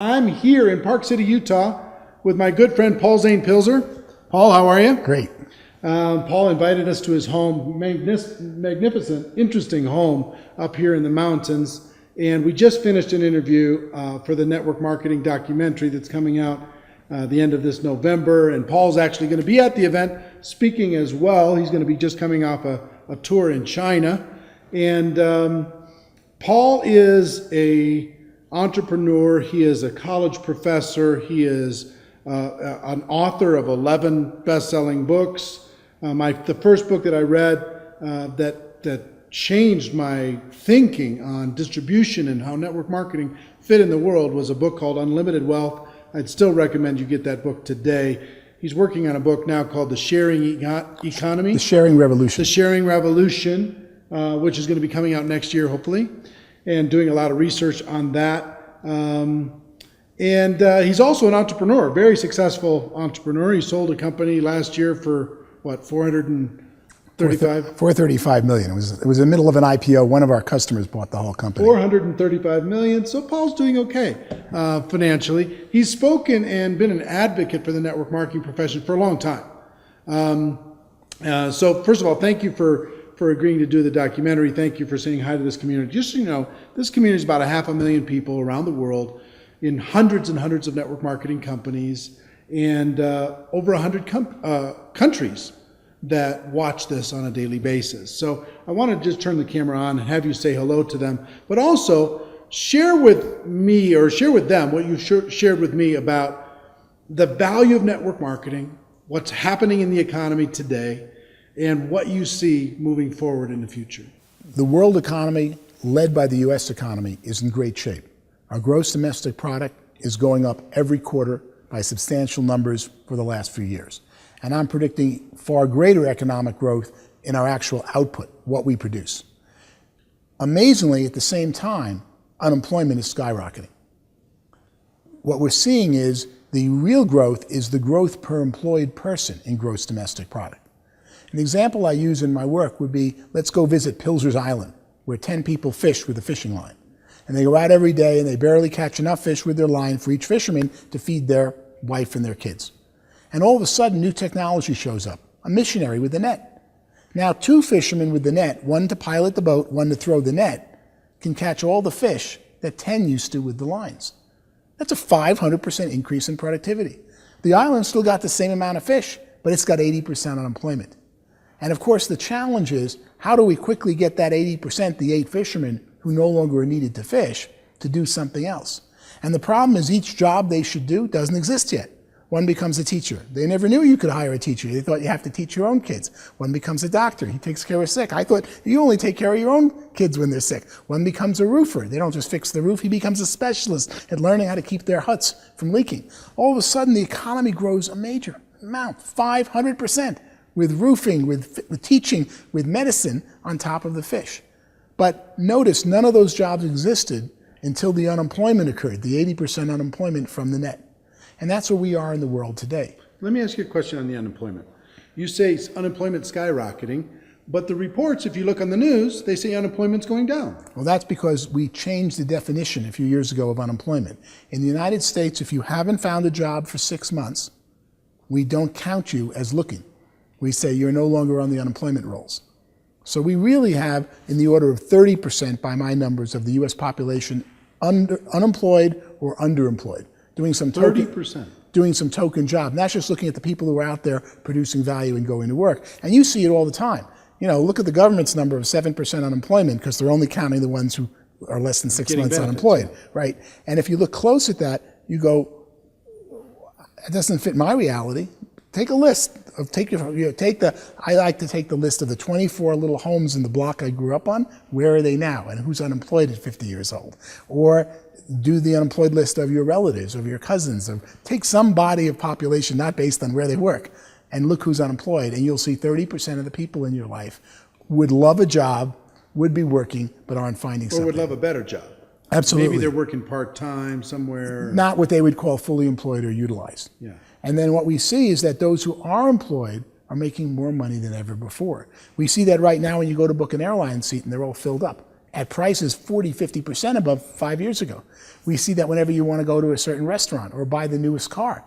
I'm here in Park City, Utah with my good friend Zane Pilzer. Paul, how are you? Great. Paul invited us to his home, magnificent, interesting home up here in the mountains. And we just finished an interview for the network marketing documentary that's coming out the end of this November. And Paul's actually going to be at the event speaking as well. He's going to be just coming off a tour in China. And Paul is a entrepreneur. He is a college professor. He is an author of 11 best-selling books. The first book that I read that changed my thinking on distribution and how network marketing fit in the world was a book called Unlimited Wealth. I'd still recommend you get that book today. He's working on a book now called The Sharing Economy. The Sharing Revolution. The Sharing Revolution, which is going to be coming out next year, hopefully, and doing a lot of research on that. And he's also an entrepreneur, a very successful entrepreneur. He sold a company last year for, what, 435 million. It was in the middle of an IPO. One of our customers bought the whole company. 435 million. So Paul's doing okay financially. He's spoken and been an advocate for the network marketing profession for a long time. So first of all, thank you for agreeing to do the documentary. Thank you for saying hi to this community. Just so you know, this community is about 500,000 people around the world in hundreds and hundreds of network marketing companies and over 100 countries that watch this on a daily basis. So I want to just turn the camera on and have you say hello to them, but also share with me or share with them what you shared with me about the value of network marketing, what's happening in the economy today, and what you see moving forward in the future. The world economy, led by the U.S. economy, is in great shape. Our gross domestic product is going up every quarter by substantial numbers for the last few years. And I'm predicting far greater economic growth in our actual output, what we produce. Amazingly, at the same time, unemployment is skyrocketing. What we're seeing is the real growth is the growth per employed person in gross domestic product. An example I use in my work would be, let's go visit Pilzer's Island, where 10 people fish with a fishing line. And they go out every day and they barely catch enough fish with their line for each fisherman to feed their wife and their kids. And all of a sudden, new technology shows up, a missionary with a net. Now, 2 fishermen with the net, one to pilot the boat, one to throw the net, can catch all the fish that 10 used to with the lines. That's a 500% increase in productivity. The island still got the same amount of fish, but it's got 80% unemployment. And of course, the challenge is, how do we quickly get that 80%, the 8 fishermen who no longer are needed to fish, to do something else? And the problem is each job they should do doesn't exist yet. One becomes a teacher. They never knew you could hire a teacher. They thought you have to teach your own kids. One becomes a doctor. He takes care of sick. I thought you only take care of your own kids when they're sick. One becomes a roofer. They don't just fix the roof. He becomes a specialist at learning how to keep their huts from leaking. All of a sudden, the economy grows a major amount, 500%, with roofing, with teaching, with medicine on top of the fish. But notice, none of those jobs existed until the unemployment occurred, the 80% unemployment from the net. And that's where we are in the world today. Let me ask you a question on the unemployment. You say unemployment skyrocketing, but the reports, if you look on the news, they say unemployment's going down. Well, that's because we changed the definition a few years ago of unemployment. In the United States, if you haven't found a job for 6 months, we don't count you as looking. We say you're no longer on the unemployment rolls. So we really have, in the order of 30% by my numbers, of the U.S. population unemployed or underemployed, doing some token, 30%. Doing some token job. And that's just looking at the people who are out there producing value and going to work. And you see it all the time. You know, look at the government's number of 7% unemployment, because they're only counting the ones who are less than 6 months unemployed, right? And if you look close at that, you go, it doesn't fit my reality. Take a list of, I like to take the list of the 24 little homes in the block I grew up on. Where are they now? And who's unemployed at 50 years old? Or do the unemployed list of your relatives, of your cousins, or take some body of population, not based on where they work, and look who's unemployed. And you'll see 30% of the people in your life would love a job, would be working, but aren't finding something. Or would love a better job. Absolutely. Maybe they're working part-time somewhere. Not what they would call fully employed or utilized. Yeah. And then what we see is that those who are employed are making more money than ever before. We see that right now when you go to book an airline seat and they're all filled up. at prices 40, 50% above 5 years ago. We see that whenever you want to go to a certain restaurant or buy the newest car.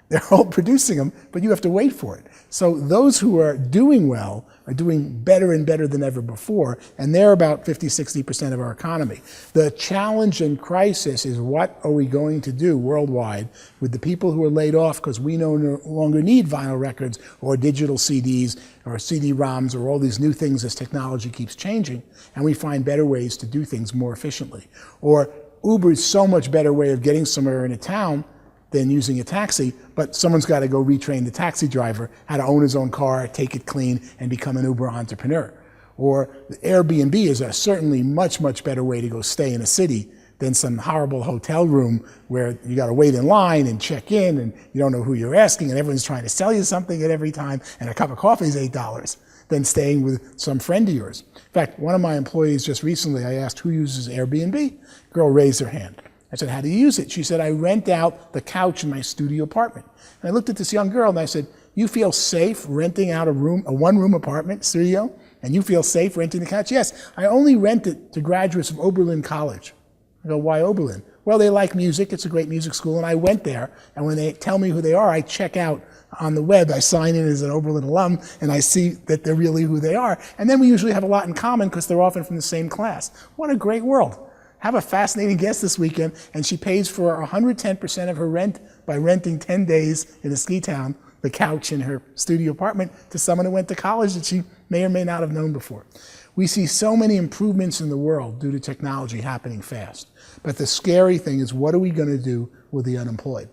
They're all producing them, but you have to wait for it. So those who are doing well are doing better and better than ever before, and they're about 50, 60% of our economy. The challenge and crisis is, what are we going to do worldwide with the people who are laid off because we no longer need vinyl records or digital CDs or CD-ROMs or all these new things as technology keeps changing, and we find better ways to do things more efficiently. Or Uber's so much better way of getting somewhere in a town than using a taxi, but someone's got to go retrain the taxi driver how to own his own car, take it clean, and become an Uber entrepreneur. Or Airbnb is a certainly much, much better way to go stay in a city than some horrible hotel room where you got to wait in line and check in, and you don't know who you're asking, and everyone's trying to sell you something at every time, and a cup of coffee is $8, than staying with some friend of yours. In fact, one of my employees just recently, I asked who uses Airbnb. Girl raised her hand. I said, how do you use it? She said, I rent out the couch in my studio apartment. And I looked at this young girl and I said, you feel safe renting out a one-room apartment studio? And you feel safe renting the couch? Yes, I only rent it to graduates of Oberlin College. I go, why Oberlin? Well, they like music. It's a great music school. And I went there. And when they tell me who they are, I check out on the web. I sign in as an Oberlin alum, and I see that they're really who they are. And then we usually have a lot in common because they're often from the same class. What a great world. Have a fascinating guest this weekend, and she pays for 110% of her rent by renting 10 days in a ski town, the couch in her studio apartment, to someone who went to college that she may or may not have known before. We see so many improvements in the world due to technology happening fast. But the scary thing is, what are we going to do with the unemployed?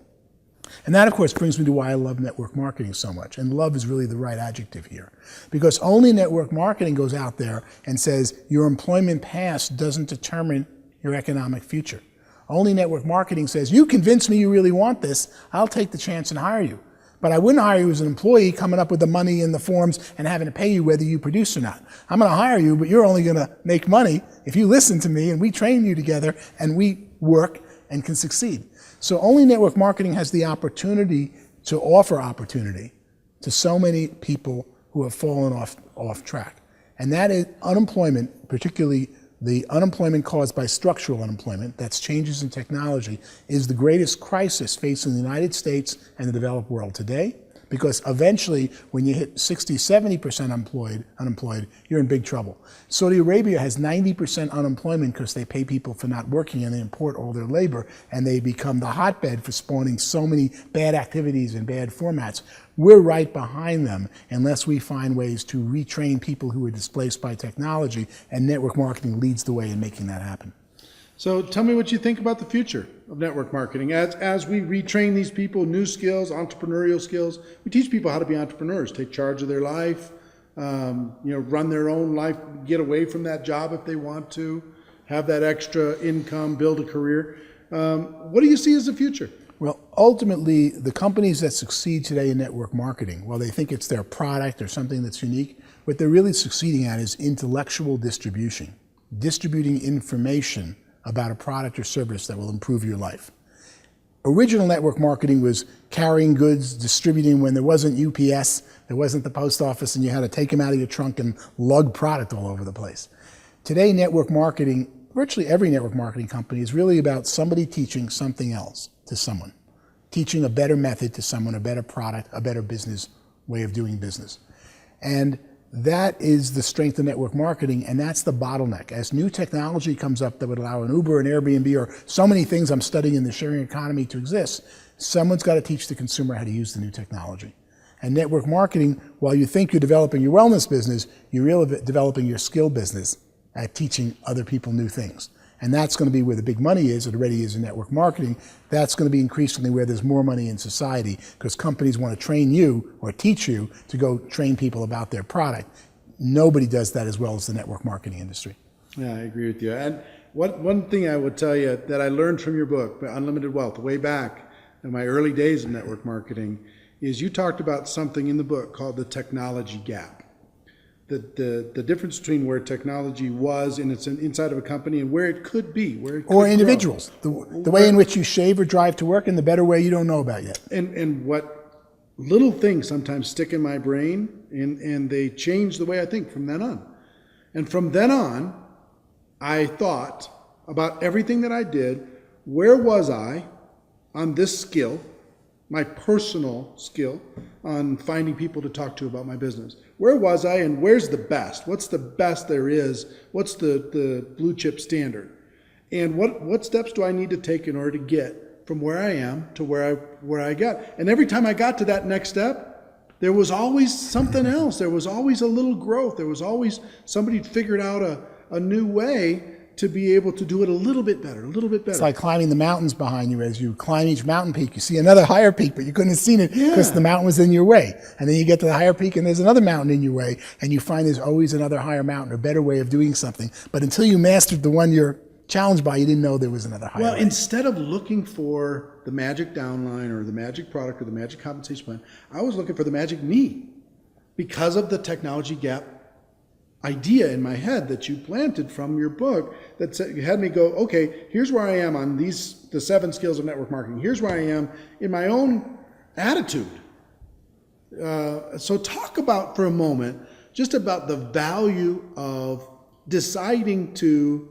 And that, of course, brings me to why I love network marketing so much. And love is really the right adjective here. Because only network marketing goes out there and says your employment past doesn't determine your economic future. Only network marketing says, you convince me you really want this, I'll take the chance and hire you. But I wouldn't hire you as an employee coming up with the money and the forms and having to pay you whether you produce or not. I'm going to hire you, but you're only going to make money if you listen to me and we train you together and we work and can succeed. So only network marketing has the opportunity to offer opportunity to so many people who have fallen off track. And that is unemployment, particularly the unemployment caused by structural unemployment, that's changes in technology, is the greatest crisis facing the United States and the developed world today. Because eventually, when you hit 60, 70% unemployed, you're in big trouble. Saudi Arabia has 90% unemployment because they pay people for not working and they import all their labor, and they become the hotbed for spawning so many bad activities and bad formats. We're right behind them unless we find ways to retrain people who are displaced by technology, and network marketing leads the way in making that happen. So tell me what you think about the future of network marketing. As we retrain these people, new skills, entrepreneurial skills, we teach people how to be entrepreneurs, take charge of their life, run their own life, get away from that job if they want to, have that extra income, build a career. What do you see as the future? Well, ultimately, the companies that succeed today in network marketing, while they think it's their product or something that's unique, what they're really succeeding at is intellectual distribution, distributing information about a product or service that will improve your life. Original network marketing was carrying goods, distributing when there wasn't UPS, there wasn't the post office, and you had to take them out of your trunk and lug product all over the place. Today, network marketing, virtually every network marketing company, is really about somebody teaching something else to someone, teaching a better method to someone, a better product, a better business way of doing business. And that is the strength of network marketing, and that's the bottleneck. As new technology comes up that would allow an Uber, an Airbnb, or so many things I'm studying in the sharing economy to exist, someone's got to teach the consumer how to use the new technology. And network marketing, while you think you're developing your wellness business, you're really developing your skill business at teaching other people new things. And that's going to be where the big money is. It already is in network marketing. That's going to be increasingly where there's more money in society, because companies want to train you or teach you to go train people about their product. Nobody does that as well as the network marketing industry. Yeah, I agree with you. And one thing I would tell you that I learned from your book, Unlimited Wealth, way back in my early days of network marketing, is you talked about something in the book called the technology gap. The difference between where technology was and it's inside of a company and where it could be, where it could or individuals, the way in which you shave or drive to work, and the better way you don't know about yet. And what little things sometimes stick in my brain, and they change the way I think from then on. And from then on, I thought about everything that I did. Where was I on this skill, my personal skill on finding people to talk to about my business? Where was I, and where's the best? What's the best there is? What's the blue chip standard? And what steps do I need to take in order to get from where I am to where I got? And every time I got to that next step, there was always something else. There was always a little growth. There was always somebody figured out a new way to be able to do it a little bit better, a little bit better. It's like climbing the mountains behind you. As you climb each mountain peak, you see another higher peak, but you couldn't have seen it because the mountain was in your way. And then you get to the higher peak and there's another mountain in your way, and you find there's always another higher mountain, a better way of doing something. But until you mastered the one you're challenged by, you didn't know there was another higher way. Well, instead of looking for the magic downline or the magic product or the magic compensation plan, I was looking for the magic me because of the technology gap idea in my head that you planted from your book that said, you had me go, okay, here's where I am on the 7 skills of network marketing. Here's where I am in my own attitude. So talk about for a moment just about the value of deciding to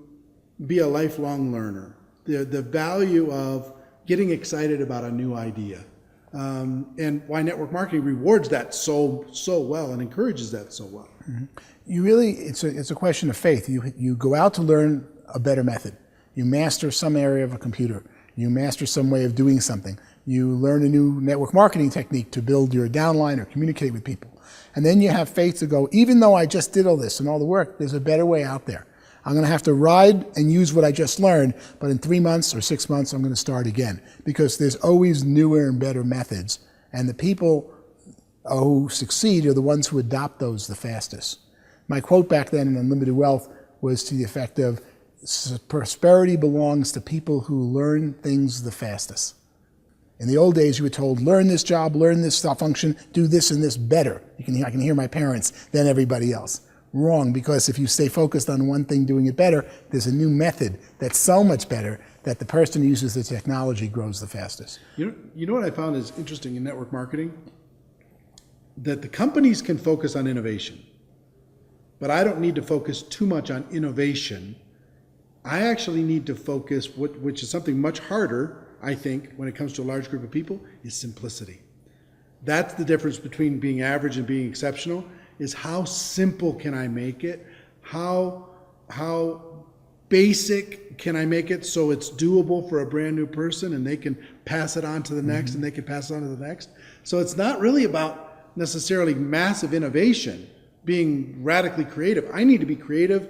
be a lifelong learner, the value of getting excited about a new idea, and why network marketing rewards that so well and encourages that so well. Mm-hmm. It's a question of faith. You go out to learn a better method. You master some area of a computer. You master some way of doing something. You learn a new network marketing technique to build your downline or communicate with people. And then you have faith to go, even though I just did all this and all the work, there's a better way out there. I'm going to have to ride and use what I just learned, but in 3 months or 6 months, I'm going to start again, because there's always newer and better methods. And the people who succeed are the ones who adopt those the fastest. My quote back then in Unlimited Wealth was to the effect of, prosperity belongs to people who learn things the fastest. In the old days, you were told, learn this job, learn this function, do this and this better. I can hear my parents than everybody else. Wrong, because if you stay focused on one thing doing it better, there's a new method that's so much better that the person who uses the technology grows the fastest. You know what I found is interesting in network marketing? That the companies can focus on innovation, but I don't need to focus too much on innovation. I actually need to focus, which is something much harder, I think, when it comes to a large group of people, is simplicity. That's the difference between being average and being exceptional, is how simple can I make it? How basic can I make it so it's doable for a brand new person and they can pass it on to the next and they can pass it on to the next? So it's not really about necessarily massive innovation, being radically creative. I need to be creative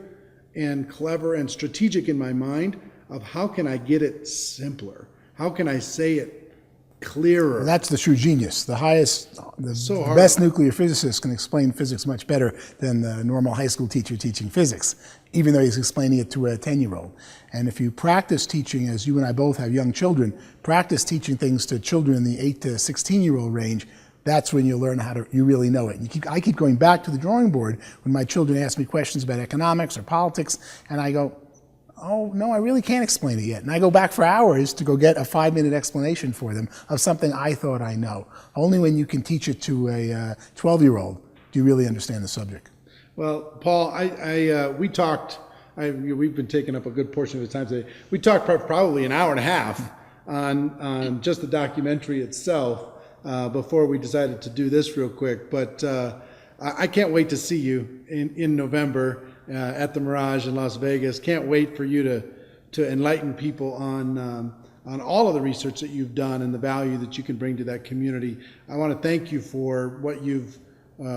and clever and strategic in my mind of how can I get it simpler? How can I say it clearer? Well, that's the true genius. The best nuclear physicist can explain physics much better than the normal high school teacher teaching physics, even though he's explaining it to a 10-year-old. And if you practice teaching, as you and I both have young children, practice teaching things to children in the 8 to 16-year-old range, that's when you learn you really know it. I keep going back to the drawing board when my children ask me questions about economics or politics, and I go, oh, no, I really can't explain it yet. And I go back for hours to go get a 5-minute explanation for them of something I thought I know. Only when you can teach it to a 12-year-old do you really understand the subject. Well, Paul, we talked, we've been taking up a good portion of the time today. We talked probably an hour and a half on just the documentary itself before we decided to do this real quick. But I can't wait to see you in November at the Mirage in Las Vegas. Can't wait for you to enlighten people on all of the research that you've done and the value that you can bring to that community. I want to thank you for what you've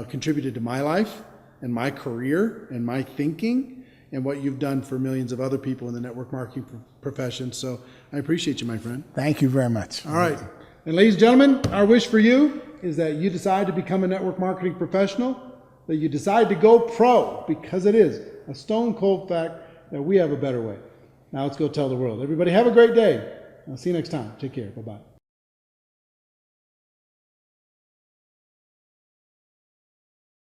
contributed to my life and my career and my thinking, and what you've done for millions of other people in the network marketing profession. So I appreciate you, my friend. Thank you very much. All right. And ladies and gentlemen, our wish for you is that you decide to become a network marketing professional, that you decide to go pro, because it is a stone cold fact that we have a better way. Now let's go tell the world. Everybody have a great day. I'll see you next time. Take care. Bye-bye.